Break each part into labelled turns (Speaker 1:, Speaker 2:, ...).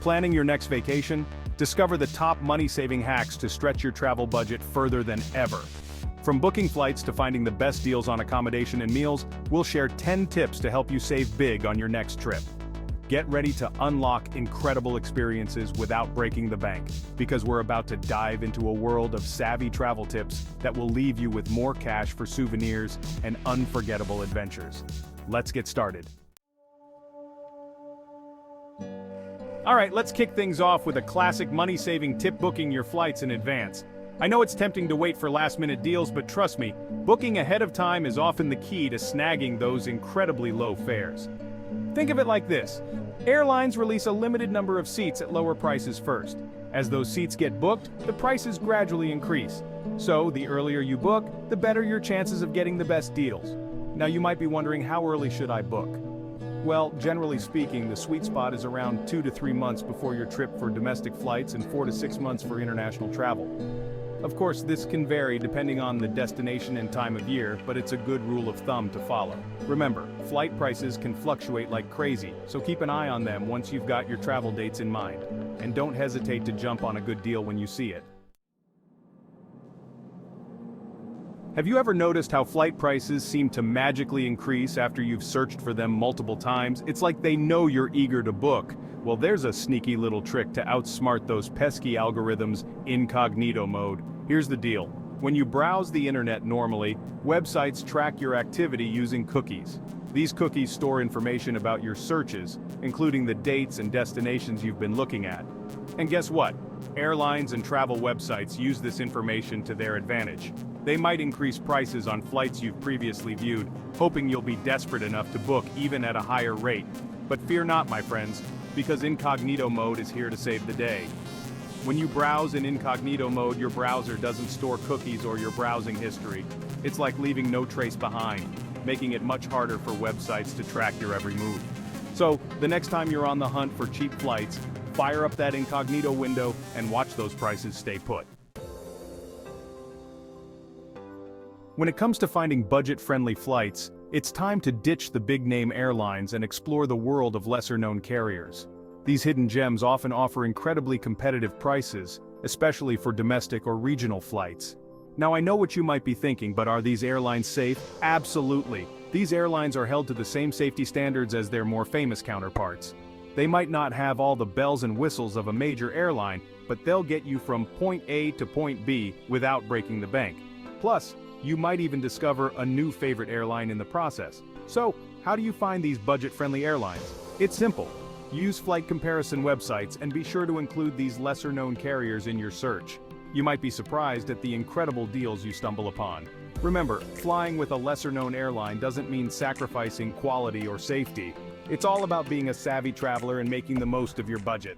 Speaker 1: Planning your next vacation? Discover the top money-saving hacks to stretch your travel budget further than ever. From booking flights to finding the best deals on accommodation and meals, we'll share 10 tips to help you save big on your next trip. Get ready to unlock incredible experiences without breaking the bank, because we're about to dive into a world of savvy travel tips that will leave you with more cash for souvenirs and unforgettable adventures. Let's get started. Alright, let's kick things off with a classic money-saving tip: booking your flights in advance. I know it's tempting to wait for last-minute deals, but trust me, booking ahead of time is often the key to snagging those incredibly low fares. Think of it like this: airlines release a limited number of seats at lower prices first. As those seats get booked, the prices gradually increase. So, the earlier you book, the better your chances of getting the best deals. Now you might be wondering, how early should I book? Well, generally speaking, the sweet spot is around 2 to 3 months before your trip for domestic flights and 4 to 6 months for international travel. Of course, this can vary depending on the destination and time of year, but it's a good rule of thumb to follow. Remember, flight prices can fluctuate like crazy, so keep an eye on them once you've got your travel dates in mind. And don't hesitate to jump on a good deal when you see it. Have you ever noticed how flight prices seem to magically increase after you've searched for them multiple times? It's like they know you're eager to book. Well, there's a sneaky little trick to outsmart those pesky algorithms: incognito mode. Here's the deal. When you browse the internet normally, websites track your activity using cookies. These cookies store information about your searches, including the dates and destinations you've been looking at. And guess what? Airlines and travel websites use this information to their advantage. They might increase prices on flights you've previously viewed, hoping you'll be desperate enough to book even at a higher rate. But fear not, my friends, because incognito mode is here to save the day. When you browse in incognito mode, your browser doesn't store cookies or your browsing history. It's like leaving no trace behind, making it much harder for websites to track your every move. So, the next time you're on the hunt for cheap flights, fire up that incognito window and watch those prices stay put. When it comes to finding budget-friendly flights, it's time to ditch the big-name airlines and explore the world of lesser-known carriers. These hidden gems often offer incredibly competitive prices, especially for domestic or regional flights. Now, I know what you might be thinking, but are these airlines safe? Absolutely. These airlines are held to the same safety standards as their more famous counterparts. They might not have all the bells and whistles of a major airline, but they'll get you from point A to point B without breaking the bank. Plus, you might even discover a new favorite airline in the process. So, how do you find these budget-friendly airlines? It's simple. Use flight comparison websites and be sure to include these lesser-known carriers in your search. You might be surprised at the incredible deals you stumble upon. Remember, flying with a lesser-known airline doesn't mean sacrificing quality or safety. It's all about being a savvy traveler and making the most of your budget.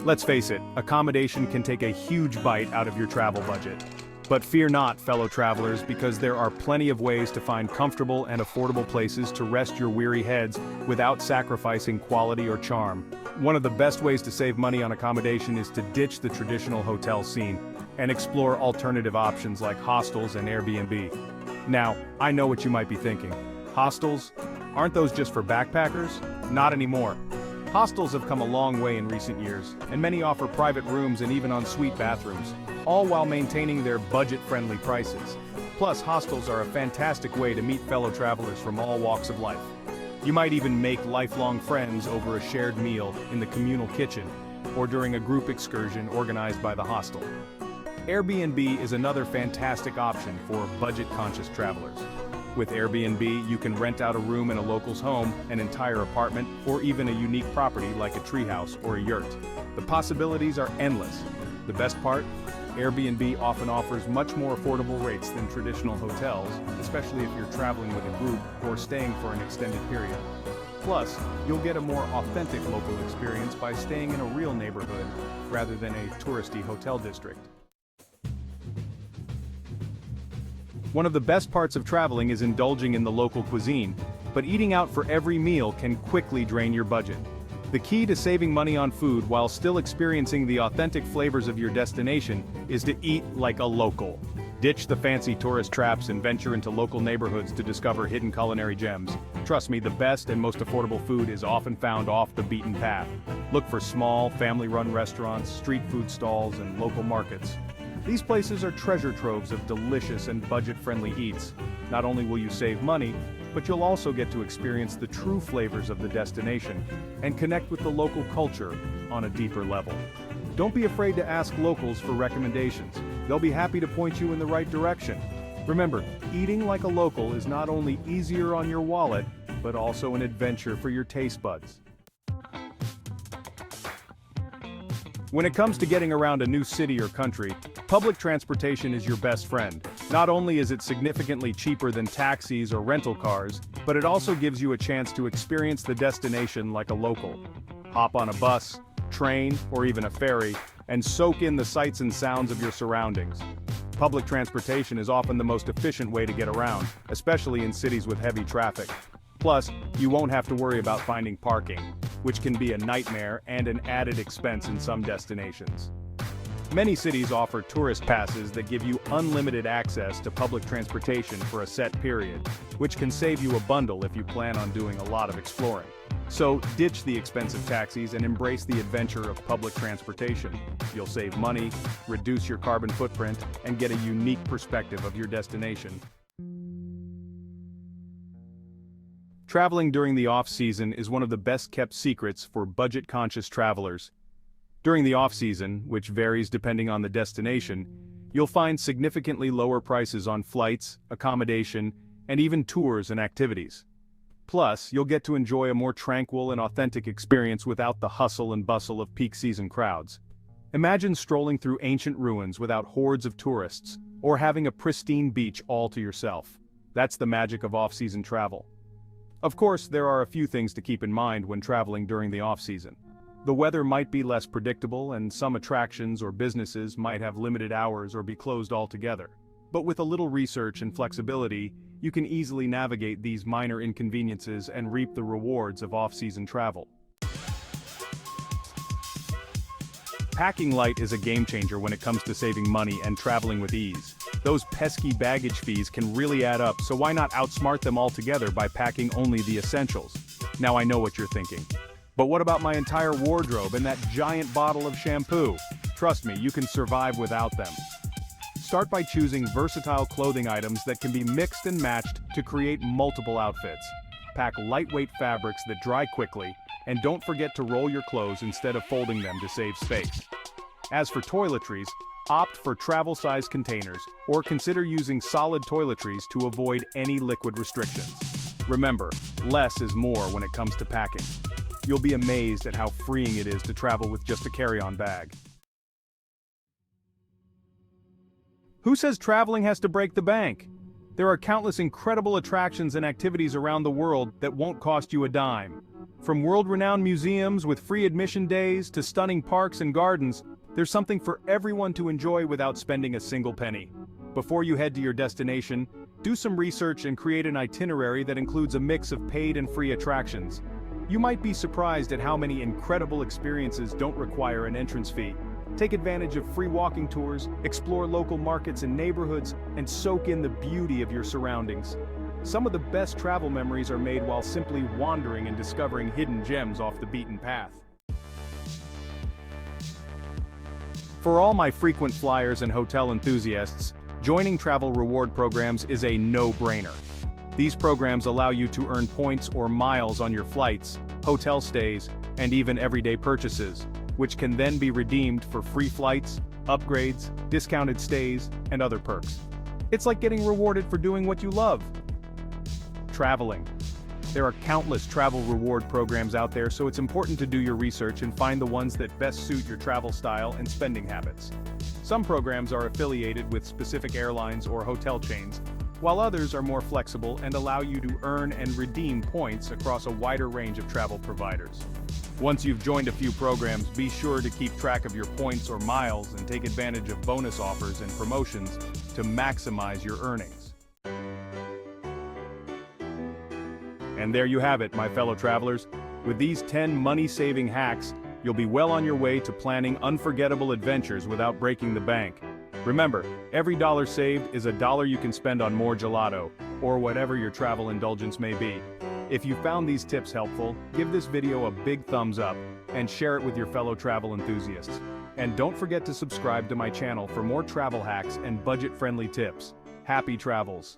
Speaker 1: Let's face it, accommodation can take a huge bite out of your travel budget. But fear not, fellow travelers, because there are plenty of ways to find comfortable and affordable places to rest your weary heads without sacrificing quality or charm. One of the best ways to save money on accommodation is to ditch the traditional hotel scene and explore alternative options like hostels and Airbnb. Now, I know what you might be thinking. Hostels? Aren't those just for backpackers? Not anymore. Hostels have come a long way in recent years, and many offer private rooms and even en-suite bathrooms, all while maintaining their budget-friendly prices. Plus, hostels are a fantastic way to meet fellow travelers from all walks of life. You might even make lifelong friends over a shared meal in the communal kitchen, or during a group excursion organized by the hostel. Airbnb is another fantastic option for budget-conscious travelers. With Airbnb, you can rent out a room in a local's home, an entire apartment, or even a unique property like a treehouse or a yurt. The possibilities are endless. The best part? Airbnb often offers much more affordable rates than traditional hotels, especially if you're traveling with a group or staying for an extended period. Plus, you'll get a more authentic local experience by staying in a real neighborhood rather than a touristy hotel district. One of the best parts of traveling is indulging in the local cuisine, but eating out for every meal can quickly drain your budget. The key to saving money on food while still experiencing the authentic flavors of your destination is to eat like a local. Ditch the fancy tourist traps and venture into local neighborhoods to discover hidden culinary gems. Trust me, the best and most affordable food is often found off the beaten path. Look for small, family-run restaurants, street food stalls, and local markets. These places are treasure troves of delicious and budget-friendly eats. Not only will you save money, but you'll also get to experience the true flavors of the destination and connect with the local culture on a deeper level. Don't be afraid to ask locals for recommendations. They'll be happy to point you in the right direction. Remember, eating like a local is not only easier on your wallet, but also an adventure for your taste buds. When it comes to getting around a new city or country, public transportation is your best friend. Not only is it significantly cheaper than taxis or rental cars, but it also gives you a chance to experience the destination like a local. Hop on a bus, train, or even a ferry, and soak in the sights and sounds of your surroundings. Public transportation is often the most efficient way to get around, especially in cities with heavy traffic. Plus, you won't have to worry about finding parking, which can be a nightmare and an added expense in some destinations. Many cities offer tourist passes that give you unlimited access to public transportation for a set period, which can save you a bundle if you plan on doing a lot of exploring. So, ditch the expensive taxis and embrace the adventure of public transportation. You'll save money, reduce your carbon footprint, and get a unique perspective of your destination. Traveling during the off-season is one of the best-kept secrets for budget-conscious travelers. During the off-season, which varies depending on the destination, you'll find significantly lower prices on flights, accommodation, and even tours and activities. Plus, you'll get to enjoy a more tranquil and authentic experience without the hustle and bustle of peak season crowds. Imagine strolling through ancient ruins without hordes of tourists, or having a pristine beach all to yourself. That's the magic of off-season travel. Of course, there are a few things to keep in mind when traveling during the off-season. The weather might be less predictable, and some attractions or businesses might have limited hours or be closed altogether. But with a little research and flexibility, you can easily navigate these minor inconveniences and reap the rewards of off-season travel. Packing light is a game-changer when it comes to saving money and traveling with ease. Those pesky baggage fees can really add up, so why not outsmart them altogether by packing only the essentials? Now I know what you're thinking. But what about my entire wardrobe and that giant bottle of shampoo? Trust me, you can survive without them. Start by choosing versatile clothing items that can be mixed and matched to create multiple outfits. Pack lightweight fabrics that dry quickly, and don't forget to roll your clothes instead of folding them to save space. As for toiletries, opt for travel-size containers, or consider using solid toiletries to avoid any liquid restrictions. Remember, less is more when it comes to packing. You'll be amazed at how freeing it is to travel with just a carry-on bag. Who says traveling has to break the bank? There are countless incredible attractions and activities around the world that won't cost you a dime. From world-renowned museums with free admission days to stunning parks and gardens, there's something for everyone to enjoy without spending a single penny. Before you head to your destination, do some research and create an itinerary that includes a mix of paid and free attractions. You might be surprised at how many incredible experiences don't require an entrance fee. Take advantage of free walking tours, explore local markets and neighborhoods, and soak in the beauty of your surroundings. Some of the best travel memories are made while simply wandering and discovering hidden gems off the beaten path. For all my frequent flyers and hotel enthusiasts, joining travel reward programs is a no-brainer. These programs allow you to earn points or miles on your flights, hotel stays, and even everyday purchases, which can then be redeemed for free flights, upgrades, discounted stays, and other perks. It's like getting rewarded for doing what you love. Traveling. There are countless travel reward programs out there, so it's important to do your research and find the ones that best suit your travel style and spending habits. Some programs are affiliated with specific airlines or hotel chains, while others are more flexible and allow you to earn and redeem points across a wider range of travel providers. Once you've joined a few programs, be sure to keep track of your points or miles and take advantage of bonus offers and promotions to maximize your earnings. And there you have it, my fellow travelers. With these 10 money-saving hacks, you'll be well on your way to planning unforgettable adventures without breaking the bank. Remember, every dollar saved is a dollar you can spend on more gelato, or whatever your travel indulgence may be. If you found these tips helpful, give this video a big thumbs up and share it with your fellow travel enthusiasts. And don't forget to subscribe to my channel for more travel hacks and budget-friendly tips. Happy travels!